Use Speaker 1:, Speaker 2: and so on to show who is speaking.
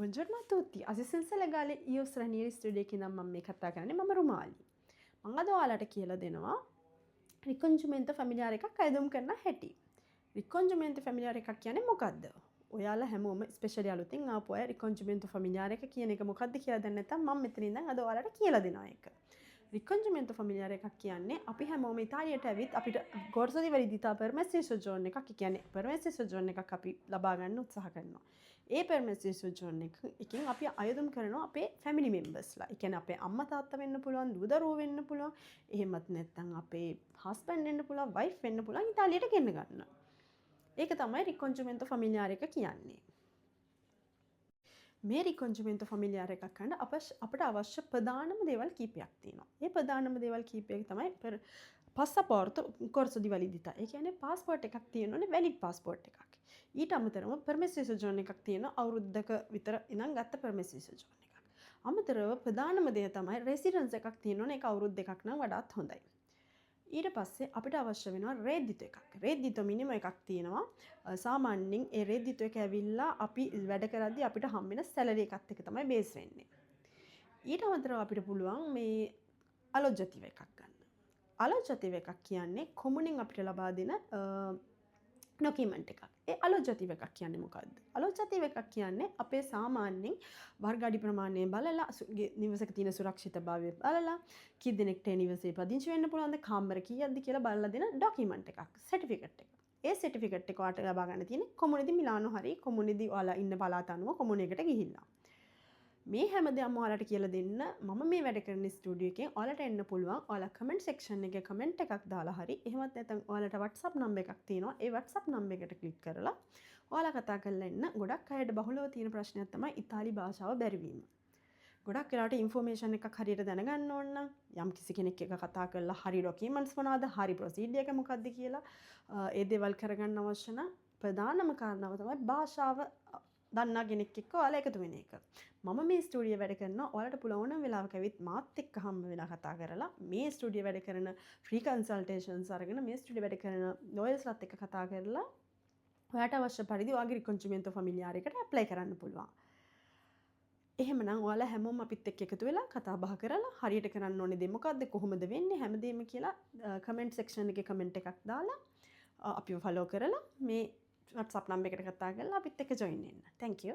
Speaker 1: Buongiorno a tutti, අසිසෙන්ස ලගාලේ ඊයෝස් රනියරි studio එකේ ඉඳන් මම මේ කතා කරන්නේ. මම රුමාලි. මම අද ඔයාලට කියලා දෙනවා රිකොන්ජිමෙන්තෝ ෆැමිලියාර් එකක් අයදුම් කරන හැටි. රිකොන්ජිමෙන්තෝ ෆැමිලියාර් එකක් කියන්නේ මොකද්ද? ඔයාලා හැමෝම ස්පෙෂලි අලුතින් ආපු අය රිකොන්ජිමෙන්තෝ ෆැමිලියාර් එක කියන එක මොකද්ද කියලා දන්නේ නැත්නම් මම මෙතන ඉඳන් අද ඔයාලට කියලා දෙනවා ඒක. රිකොන්ජිමෙන්තෝ ෆැමිලියාර් එකක් කියන්නේ අපි හැමෝම ඉතාලියට ඇවිත් අපිට corso di validità permesso di soggiorno එකක් කියන්නේ permesso di soggiorno එකක් අපි ලබා ගන්න උත්සාහ කරනවා. ඒ permesso di soggiorno එකකින් අපි අයදුම් කරනවා අපේ family members ලා. ඒ කියන්නේ අපේ අම්මා තාත්තා වෙන්න පුළුවන්, දූ දරුවෝ වෙන්න පුළුවන්. එහෙමත් නැත්නම් අපේ husband වෙන්න පුළුවන්, wife වෙන්න පුළුවන් ඉතාලියට ගෙන්න ගන්න. ඒක තමයි රිකොන්ජිමෙන්තෝ ෆැමිලියාර් එක කියන්නේ. මේ රිකොන්ජිමෙන්තෝ ෆැමිලියාර් එකක් ගන්න අපිට අවශ්‍ය ප්‍රධානම දේවල් කීපයක් තියෙනවා. ඒ ප්‍රධානම දේවල් කීපයක් තමයි passaporto corso di validità. ඒ කියන්නේ passport එකක් තියෙනෝනේ valid passport එකක්. ඊට අමතරව permesso di soggiorno එකක් තියෙනවා අවුරුද්දක විතර ඉඳන් ගත්ත permesso di soggiorno එකක්. අමතරව ප්‍රධානම දේ තමයි residence එකක් තියෙනෝනේ ඒක අවුරුදු දෙකක් නම් වඩාත් හොඳයි. ඊට පස්සේ අපිට අවශ්‍ය වෙනවා රේද්දිත එකක්. රේද්දිත මිනිමම් එකක් තියෙනවා. සාමාන්‍යයෙන් ඒ රේද්දිත එක ඇවිල්ලා අපි වැඩ කරද්දී අපිට හම් වෙන සැලරි එකත් එක තමයි බේස් වෙන්නේ. ඊට අමතරව අපිට පුළුවන් මේ alloggiativa එකක් ගන්න. alloggiativa එකක් කියන්නේ කොමුණෙන් අපිට ලබා දෙන ඩොකියුමන්ට් එකක්. ඒ alloggiativa එකක් කියන්නේ මොකද්ද? alloggiativa එකක් කියන්නේ අපේ සාමාන්‍යයෙන් වර්ග අඩි ප්‍රමාණය බලලා නිවසක තියෙන සුරක්ෂිතභාවය බලලා කී දෙනෙක්ට නිවසේ පදිංචි වෙන්න පුළුවන්ද කාමර කීයක්ද කියලා බලලා දෙන ඩොකියුමන්ට් එකක්, සර්ටිෆිකට් එක. ඒ සර්ටිෆිකට් එක ඔයාලට ලබා ගන්න තියෙන්නේ කොමුනේ දී මිලානෝ හරි කොමුනේ දී ඔයාලා ඉන්න පළාත අනුව කොමුනේ එකට ගිහිල්ලා. මේ හැමදේම ඔයාලට කියලා දෙන්න මම මේ වැඩ කරන ස්ටුඩියෝ එකෙන් ඔයාලට එන්න පුළුවන්. ඔයාලා කමෙන්ට් සෙක්ෂන් එකේ කමෙන්ට් එකක් දාලා හරි එහෙමත් නැත්නම් ඔයාලට WhatsApp නම්බර් එකක් තියෙනවා. ඒ WhatsApp නම්බර් එකට ක්ලික් කරලා ඔයාලා කතා කරලා එන්න. ගොඩක් අයට බහුලව තියෙන ප්‍රශ්නයක් තමයි ඉතාලි භාෂාව බැරිවීම. ගොඩක් වෙලාවට ඉන්ෆෝමේෂන් එකක් හරියට දැනගන්න ඕන නම් යම් කිසි කෙනෙක් එක්ක කතා කරලා හරි ඩොකියුමන්ට්ස් මොනවද, හරි ප්‍රොසීඩියර් එක මොකක්ද කියලා ඒ දේවල් කරගන්න අවශ්‍ය නම් ප්‍රධානම කාරණාව තමයි භාෂාව දන්නා කෙනෙක් එක්ක ඔයාලා එකතු වෙන එක. මම මේ ස්ටුඩියෝ වැඩ කරනවා. ඔයාලට පුළුවන් නම් වෙලාවක ඇවිත් මාත් එක්ක හම්බ වෙලා කතා කරලා මේ ස්ටුඩියෝ වැඩ කරන ෆ්‍රී කන්සල්ටේෂන්ස් අරගෙන මේ ස්ටුඩියෝ වැඩ කරන ලෝයර්ස්ලාත් එක්ක කතා කරලා ඔයාට අවශ්‍ය පරිදි ඔයාගේ රිකොන්ජිමෙන්තෝ ෆැමිලියාර් එකට ඇප්ලයි කරන්න පුළුවන්. එහෙමනම් ඔයාලා හැමෝම අපිත් එක්ක එකතු වෙලා කතා බහ කරලා හරියට කරන්න ඕනේ දේ මොකද්ද, කොහොමද වෙන්නේ හැමදේම කියලා කමෙන්ට් සෙක්ෂන් එකේ කමෙන්ට් එකක් දාලා අපිව ෆලෝ කරලා මේ WhatsApp නම්බර් එකට කතා කරලා අපිත් එක්ක ජොයින් වෙන්න. Thank you.